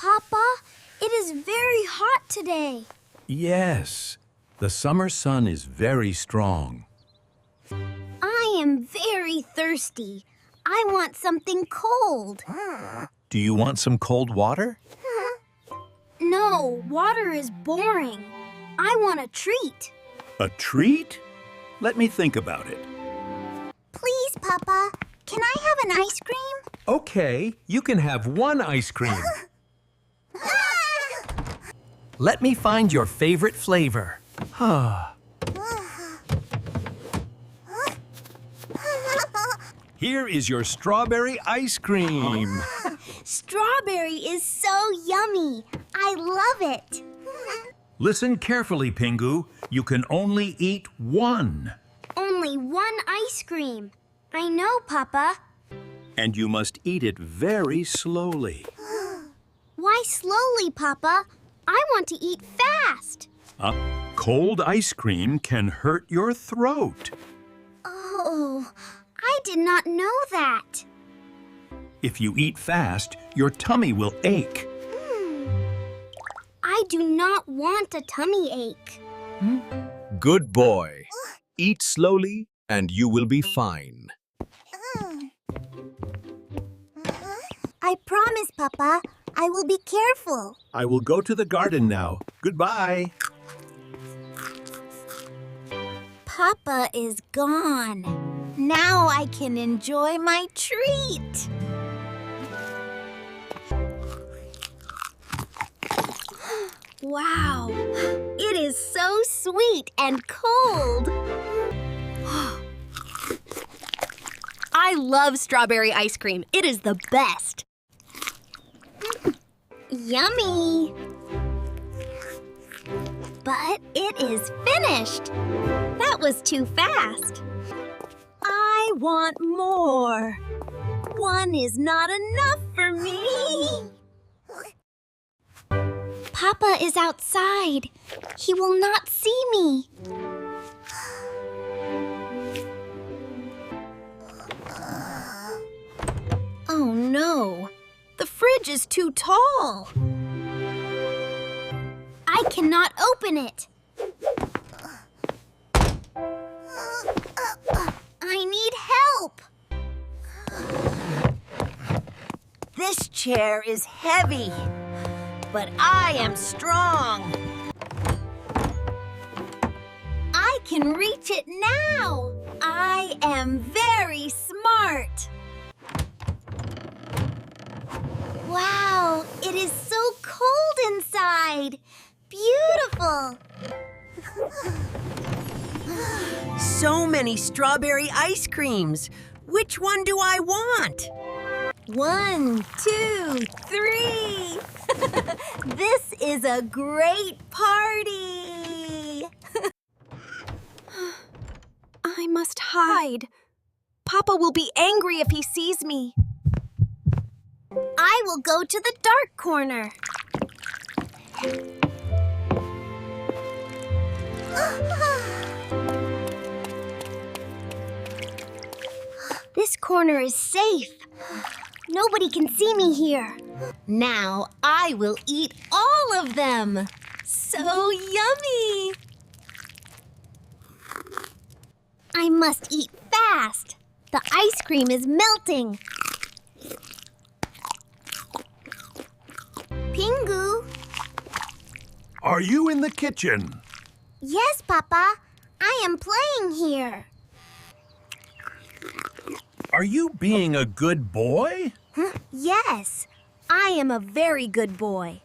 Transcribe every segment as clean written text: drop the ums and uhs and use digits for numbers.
Papa, it is very hot today. Yes, the summer sun is very strong. I am very thirsty. I want something cold. Do you want some cold water? No, water is boring. I want a treat. A treat? Let me think about it. Please, Papa, can I have an ice cream? Okay, you can have one ice cream. Let me find your favorite flavor. Here is your strawberry ice cream. Strawberry is so yummy. I love it. Listen carefully, Pingu. You can only eat one. Only one ice cream. I know, Papa. And you must eat it very slowly. Why slowly, Papa? I want to eat fast. Cold ice cream can hurt your throat. Oh, I did not know that. If you eat fast, your tummy will ache. I do not want a tummy ache. Good boy. Eat slowly and you will be fine. I promise, Papa. I will be careful. I will go to the garden now. Goodbye. Papa is gone. Now I can enjoy my treat. Wow, it is so sweet and cold. I love strawberry ice cream. It is the best. Yummy. But it is finished. That was too fast. I want more. One is not enough for me. Papa is outside. He will not see me. Oh no, the fridge is too tall. I cannot open it. I need help. This chair is heavy, but I am strong. I can reach it now. I am very smart. Wow, it is so cold inside. Beautiful. So many strawberry ice creams. Which one do I want? 1, 2, 3. This is a great party. I must hide. Papa will be angry if he sees me. I will go to the dark corner. This corner is safe. Nobody can see me here. Now I will eat all of them. So yummy! I must eat fast. The ice cream is melting. Pingu. Are you in the kitchen? Yes, Papa. I am playing here. Are you being a good boy? Yes, I am a very good boy.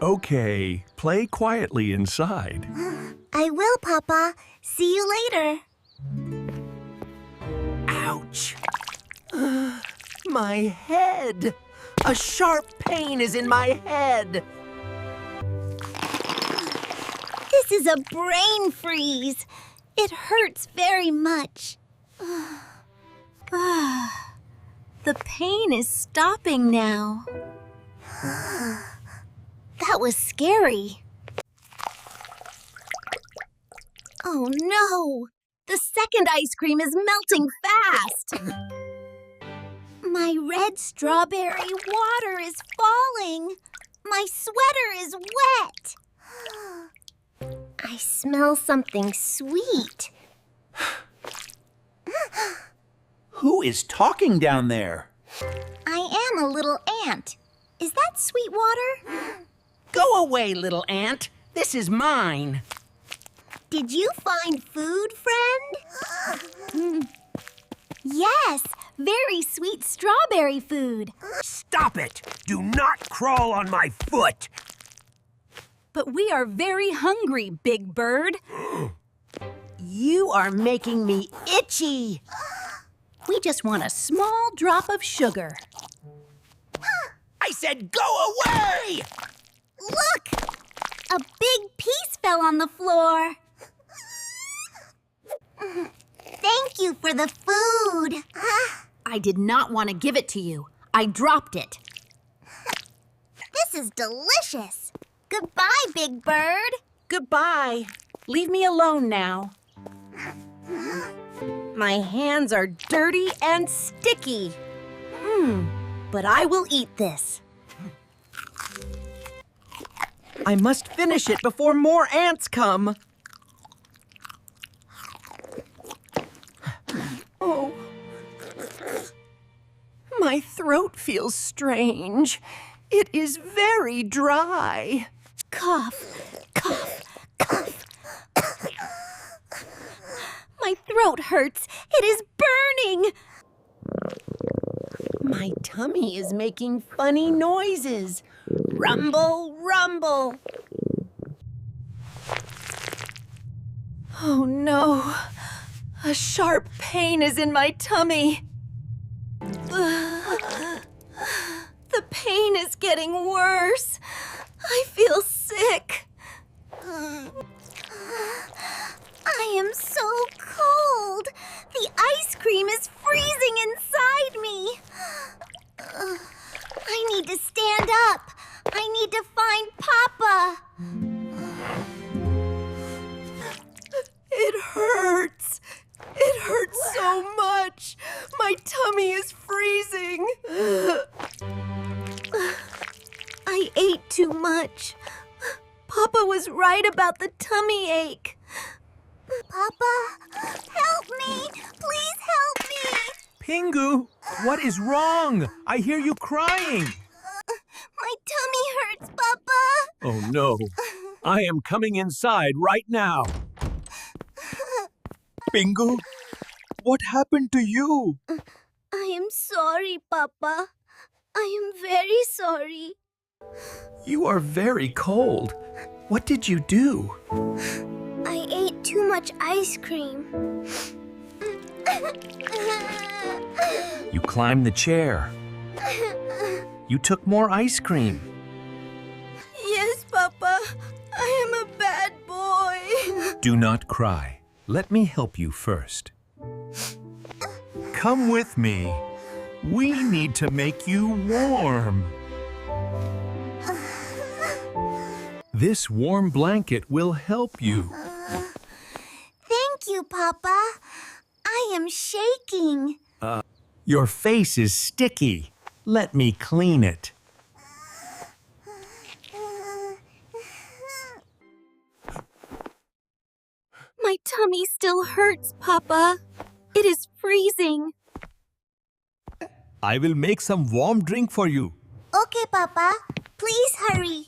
Okay, play quietly inside. I will, Papa. See you later. Ouch. My head. A sharp pain is in my head. This is a brain freeze. It hurts very much. The pain is stopping now. That was scary. Oh no! The second ice cream is melting fast. My red strawberry water is falling. My sweater is wet. I smell something sweet. Who is talking down there? I am a little ant. Is that sweet water? Go away, little ant. This is mine. Did you find food, friend? Yes, very sweet strawberry food. Stop it! Do not crawl on my foot! But we are very hungry, Big Bird. You are making me itchy. We just want a small drop of sugar. I said go away! Look! A big piece fell on the floor. Thank you for the food. I did not want to give it to you. I dropped it. This is delicious. Goodbye, Big Bird. Goodbye. Leave me alone now. My hands are dirty and sticky. But I will eat this. I must finish it before more ants come. Oh. My throat feels strange. It is very dry. Cough, cough, cough. My throat hurts. It is burning. My tummy is making funny noises. Rumble, rumble. Oh no. A sharp pain is in my tummy. The pain is getting worse. I feel sick. I am so cold. The ice cream is freezing inside me. I need to stand up. I need to find Papa. It hurts. It hurts so much. My tummy is freezing. I ate too much. Papa was right about the tummy ache. Papa, help me. Please help me. Pingu, what is wrong? I hear you crying. My tummy hurts, Papa. Oh no. I am coming inside right now. Pingu, what happened to you? I am sorry, Papa. I am very sorry. You are very cold. What did you do? I ate too much ice cream. You climbed the chair. You took more ice cream. Yes, Papa. I am a bad boy. Do not cry. Let me help you first. Come with me. We need to make you warm. This warm blanket will help you. Thank you, Papa. I am shaking. Your face is sticky. Let me clean it. My tummy still hurts, Papa. It is freezing. I will make some warm drink for you. Okay, Papa. Please hurry.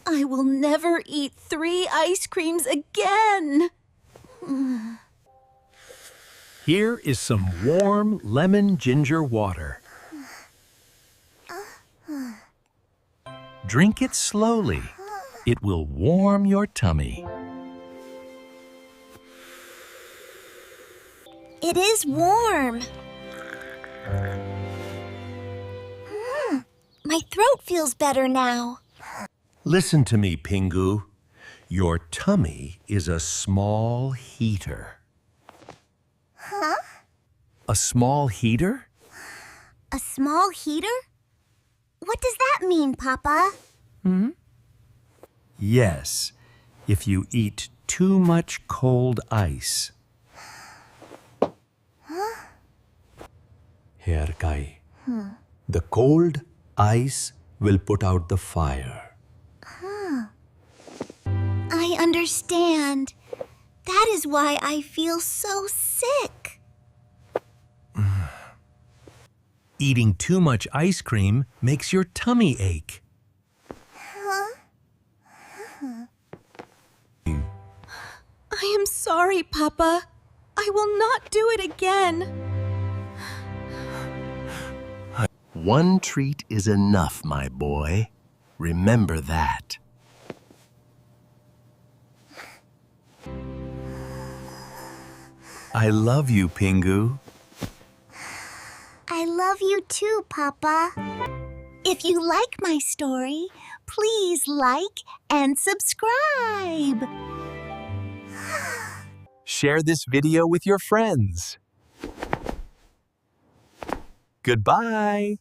I will never eat 3 ice creams again. Here is some warm lemon ginger water. Drink it slowly. It will warm your tummy. It is warm. My throat feels better now. Listen to me, Pingu. Your tummy is a small heater. Huh? A small heater? A small heater? What does that mean, Papa? Yes. If you eat too much cold ice. Here, Kai. The cold ice will put out the fire. I understand. That is why I feel so sick. Eating too much ice cream makes your tummy ache. I am sorry, Papa. I will not do it again. One treat is enough, my boy. Remember that. I love you, Pingu. I love you too, Papa. If you like my story, please like and subscribe. Share this video with your friends. Goodbye.